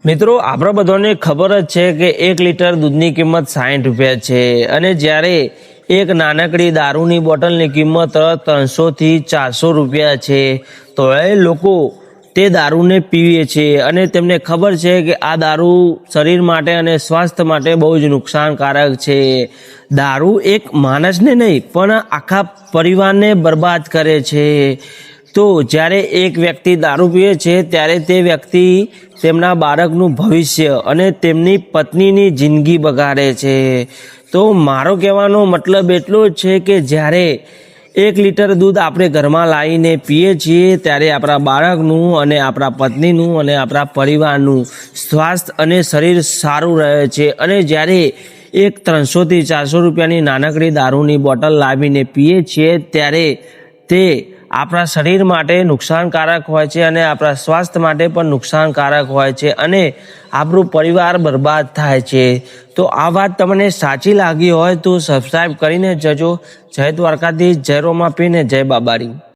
મિત્રો આપણે બધાને ખબર જ છે કે 1 લીટર દૂધની કિંમત 60 રૂપિયા છે અને જ્યારે એક નાનકડી દારૂની બોટલની કિંમત 300 થી 400 રૂપિયા છે તો એ લોકો તે દારૂને પીવે છે અને તેમને ખબર છે કે આ દારૂ શરીર માટે અને સ્વાસ્થ્ય માટે બહુ જ નુકસાનકારક છે। દારૂ એક માણસને નહીં પણ આખા પરિવારને બરબાદ કરે છે। તો જ્યારે એક વ્યક્તિ દારૂ પીએ છે ત્યારે તે વ્યક્તિ તેમના બાળકનું ભવિષ્ય અને તેમની પત્નીની જિંદગી બગાડે છે। તો મારો કહેવાનો મતલબ એટલો જ છે કે જ્યારે 1 લીટર દૂધ આપણે ઘરમાં લાવીને પીએ છીએ ત્યારે આપણા બાળકનું અને આપણા પત્નીનું અને આપણા પરિવારનું સ્વાસ્થ્ય અને શરીર સારું રહે છે। અને જ્યારે એક 300 થી 400 રૂપિયાની નાનકડી દારૂની બોટલ લાવીને પીએ છીએ ત્યારે તે આપણા શરીર માટે નુકસાનકારક હોય છે અને આપણા સ્વાસ્થ્ય માટે પણ નુકસાનકારક હોય છે અને આપણું પરિવાર બરબાદ થાય છે। તો આ વાત તમને સાચી લાગી હોય તો સબસ્ક્રાઈબ કરીને જજો। જય દ્વારકાધીશ, જય રોમાપીર ને જય બાબારી।